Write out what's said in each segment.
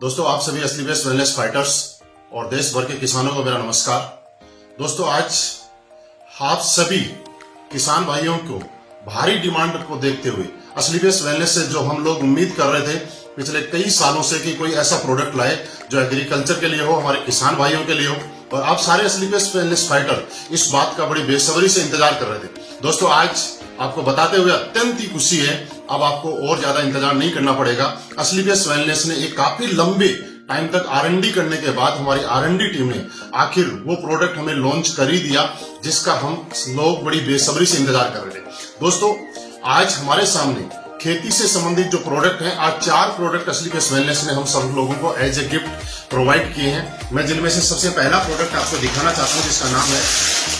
दोस्तों, आप सभी असली बेस्ट वेलनेस फाइटर्स और देश भर के किसानों को मेरा नमस्कार। दोस्तों, आज आप सभी किसान भाइयों को भारी डिमांड को देखते हुए असली बेस्ट वेलनेस से जो हम लोग उम्मीद कर रहे थे पिछले कई सालों से कि कोई ऐसा प्रोडक्ट लाए जो एग्रीकल्चर के लिए हो, हमारे किसान भाइयों के लिए हो, और आप सारे असली बेस्ट वेलनेस फाइटर इस बात का बड़ी बेसब्री से इंतजार कर रहे थे। दोस्तों, आज आपको बताते हुए अत्यंत ही खुशी है, अब आपको और ज्यादा इंतजार नहीं करना पड़ेगा। असली बेस्ट वेलनेस ने एक काफी लंबे टाइम तक R&D करने के बाद हमारी R&D टीम ने आखिर वो प्रोडक्ट हमें लॉन्च कर ही दिया जिसका हम लोग बड़ी बेसब्री से इंतजार कर रहे थे। दोस्तों, आज हमारे सामने खेती से संबंधित जो प्रोडक्ट हैं, आज 4 प्रोडक्ट असली बेस्ट वेलनेस ने हम सब लोगों को एज ए गिफ्ट प्रोवाइड किए हैं। मैं जिनमें से सबसे पहला प्रोडक्ट आपको दिखाना चाहता हूं जिसका नाम है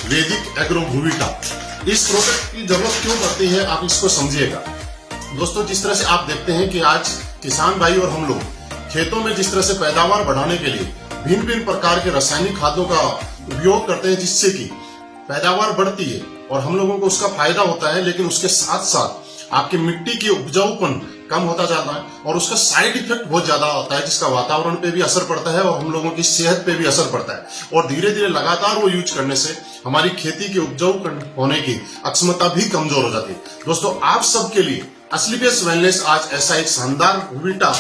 वैदिक एग्रो भूविटा। इस प्रोडक्ट की जरूरत क्यों पड़ती है आप इसको समझिएगा। दोस्तों, जिस तरह से आप देखते हैं कि आज किसान भाई और हम लोग खेतों में जिस तरह से पैदावार बढ़ाने के लिए भिन्न भिन्न प्रकार के रासायनिक खादों का उपयोग करते हैं जिससे कि पैदावार बढ़ती है और हम लोगों को उसका फायदा होता है, लेकिन उसके साथ साथ आपकी मिट्टी की उपजाऊपन कम होता जाता है और उसका साइड इफेक्ट बहुत ज्यादा होता है जिसका वातावरण पे भी असर पड़ता है और हम लोगों की सेहत पे भी असर पड़ता है। और धीरे धीरे लगातार वो यूज करने से हमारी खेती के उपजाऊ होने की अक्षमता भी कमजोर हो जाती है। दोस्तों, आप सबके लिए असली बेस्ट वेलनेस आज ऐसा एक शानदार भूविटा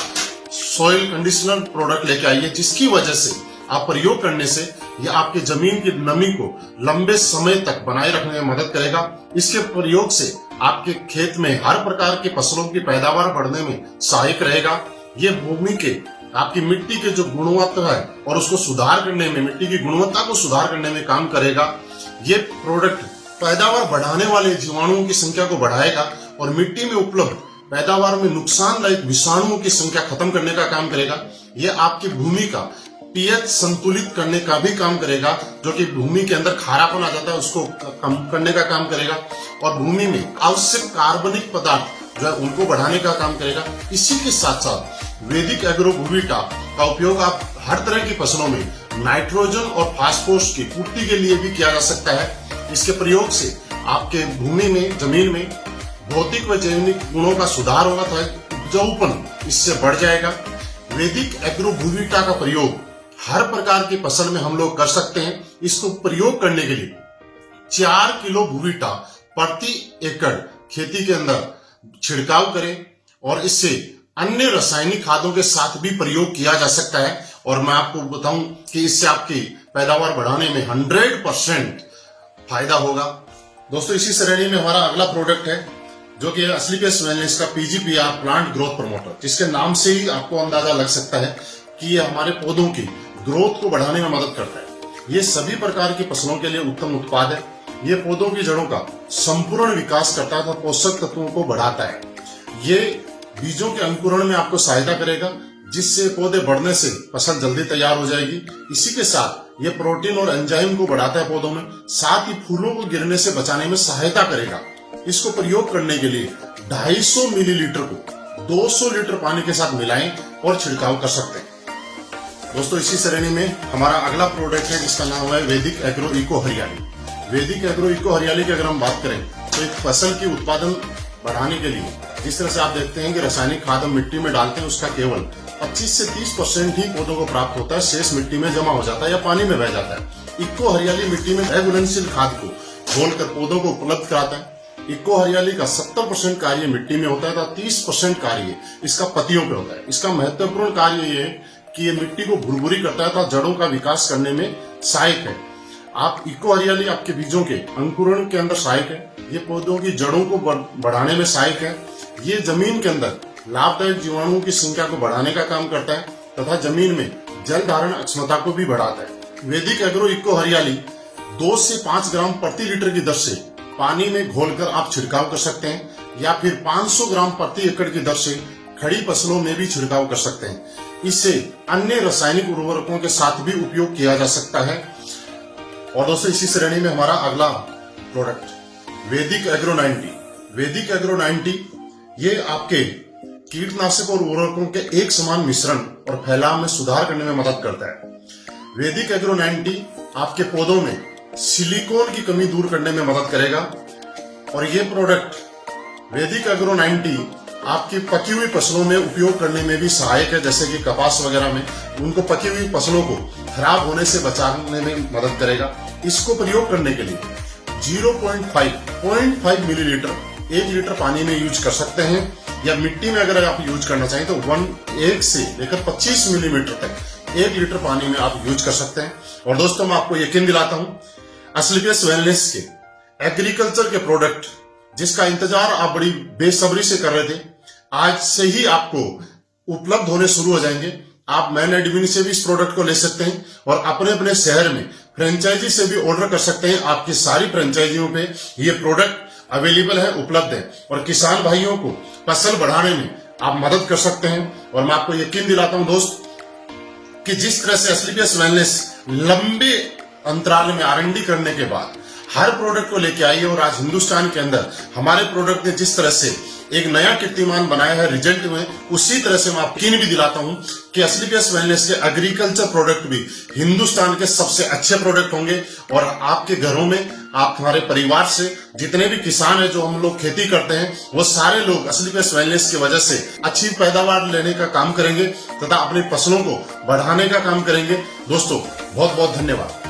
सॉइल कंडीशनर प्रोडक्ट लेके आई है जिसकी वजह से आप प्रयोग करने से यह आपके जमीन की नमी को लंबे समय तक बनाए रखने में मदद करेगा। इसके प्रयोग से आपके खेत में हर प्रकार के फसलों की पैदावार बढ़ने में सहायक रहेगा। ये भूमि के आपकी मिट्टी के जो गुणवत्ता है और उसको सुधार करने में, मिट्टी की गुणवत्ता को सुधार करने में काम करेगा। ये प्रोडक्ट पैदावार बढ़ाने वाले जीवाणुओं की संख्या को बढ़ाएगा और मिट्टी में उपलब्ध पैदावार में नुकसानदायक विषाणुओं की संख्या खत्म करने का काम करेगा। यह आपकी भूमि का पीएच संतुलित करने का भी काम करेगा, जो कि भूमि के अंदर खारापन आ जाता है उसको कम करने का काम करेगा और भूमि में आवश्यक कार्बनिक पदार्थ जो है उनको बढ़ाने का काम करेगा। इसी के साथ साथ वैदिक एग्रो भूविटा का उपयोग आप हर तरह की फसलों में नाइट्रोजन और फास्फोरस की पूर्ति के लिए भी किया जा सकता है। इसके प्रयोग से आपके भूमि में, जमीन में भौतिक व जैविक गुणों का सुधार होगा तो उपजाऊपन इससे बढ़ जाएगा। वैदिक एग्रो भूविटा का प्रयोग हर प्रकार की फसल में हम लोग कर सकते हैं। इसको प्रयोग करने के लिए 4 किलो भूविटा प्रति एकड़ खेती के अंदर छिड़काव करें और इससे अन्य रासायनिक खादों के साथ भी प्रयोग किया जा सकता है। और मैं आपको बताऊं कि इससे आपकी पैदावार बढ़ाने में 100% फायदा होगा। दोस्तों, इसी श्रेणी में हमारा अगला प्रोडक्ट है जो कि असली बेस्ट वेलनेस का PGPR प्लांट ग्रोथ प्रमोटर, जिसके नाम से ही आपको अंदाजा लग सकता है कि ये हमारे पौधों की ग्रोथ को बढ़ाने में मदद करता है। ये सभी प्रकार की फसलों के लिए उत्तम उत्पाद है। ये पौधों की जड़ों का संपूर्ण विकास करता है, पोषक तत्वों को बढ़ाता है। ये बीजों के अंकुरण में आपको सहायता करेगा जिससे पौधे बढ़ने से फसल जल्दी तैयार हो जाएगी। इसी के साथ ये प्रोटीन और एंजाइम को बढ़ाता है पौधों में, साथ ही फूलों को गिरने से बचाने में सहायता करेगा। इसको प्रयोग करने के लिए 250 मिलीलीटर को 200 लीटर पानी के साथ मिलाएं और छिड़काव कर सकते हैं। दोस्तों, इसी श्रेणी में हमारा अगला प्रोडक्ट है जिसका नाम है वैदिक एग्रो इको हरियाली। वैदिक एग्रो इको हरियाली की अगर हम बात करें तो एक फसल की उत्पादन बढ़ाने के लिए जिस तरह से आप देखते हैं कि रासायनिक खाद हम मिट्टी में डालते हैं उसका केवल 25 से 30% ही पौधों को प्राप्त होता है, शेष मिट्टी में जमा हो जाता है या पानी में बह जाता है। इको हरियाली मिट्टी में घुलनशील खाद को घोलकर पौधों को उपलब्ध कराता है। इको हरियाली का 70% कार्य मिट्टी में होता है तो 30% कार्य इसका पत्तियों पे होता है। इसका महत्वपूर्ण कार्य ये है कि ये मिट्टी को भुरभुरी करता है तो जड़ों का विकास करने में सहायक है। आप इको हरियाली आपके बीजों के अंकुरण के अंदर सहायक है। ये पौधों की जड़ों को बढ़ाने में सहायक है। ये जमीन के अंदर लाभदायक जीवाणुओं की संख्या को बढ़ाने का काम करता है तथा जमीन में जल धारण क्षमता को भी बढ़ाता है। वैदिक एग्रो इको हरियाली 2 से 5 ग्राम प्रति लीटर की दर से पानी में घोलकर आप छिड़काव कर सकते हैं या फिर 500 ग्राम प्रति एकड़ की दर से खड़ी फसलों में भी छिड़काव कर सकते हैं। इससे अन्य रासायनिक उर्वरकों के साथ भी उपयोग किया जा सकता है। और दोस्तों, इसी श्रेणी में हमारा अगला प्रोडक्ट वैदिक एग्रो 90। वैदिक एग्रो 90 ये आपके कीटनाशक और उर्वरकों के एक समान मिश्रण और फैलाव में सुधार करने में मदद करता है। वैदिक एग्रो 90 आपके पौधों में सिलिकॉन की कमी दूर करने में मदद करेगा और ये प्रोडक्ट वैदिक एग्रो 90 आपकी पकी हुई फसलों में उपयोग करने में भी सहायक है, जैसे कि कपास वगैरह में उनको पकी हुई फसलों को खराब होने से बचाने में मदद करेगा। इसको प्रयोग करने के लिए 0.5 मिलीलीटर 1 लीटर पानी में यूज कर सकते हैं, या मिट्टी में अगर आप यूज करना चाहें तो 1 से लेकर 25 मिलीमीटर तक 1 लीटर पानी में आप यूज कर सकते हैं। और दोस्तों मैं आपको यकीन दिलाता हूं, असलीपियस वेलनेस के एग्रीकल्चर के प्रोडक्ट जिसका इंतजार आप बड़ी बेसब्री से कर रहे थे, आज से ही आपको उपलब्ध होने शुरू हो जाएंगे। आप मैन एडमिन से भी इस प्रोडक्ट को ले सकते हैं और अपने अपने शहर में फ्रेंचाइजी से भी ऑर्डर कर सकते हैं। आपकी सारी फ्रेंचाइजियों पे ये प्रोडक्ट अवेलेबल है, उपलब्ध है, और किसान भाइयों को फसल बढ़ाने में आप मदद कर सकते हैं। और मैं आपको यकीन दिलाता हूं दोस्त कि जिस तरह से असलीपियस वेलनेस लंबे अंतराल में R&D करने के बाद हर प्रोडक्ट को लेके आई है, और आज हिंदुस्तान के अंदर हमारे प्रोडक्ट ने जिस तरह से एक नया कीर्तिमान बनाया है रिजल्ट में, उसी तरह से मैं आपको यकीन भी दिलाता हूं कि असलीपियस वेलनेस के एग्रीकल्चर प्रोडक्ट भी हिंदुस्तान के सबसे अच्छे प्रोडक्ट होंगे। और आपके घरों में, आप हमारे परिवार से जितने भी किसान हैं जो हम लोग खेती करते हैं, वो सारे लोग असलीपियस वेलनेस की वजह से अच्छी पैदावार लेने का काम करेंगे तथा अपनी फसलों को बढ़ाने का काम करेंगे। दोस्तों बहुत बहुत धन्यवाद।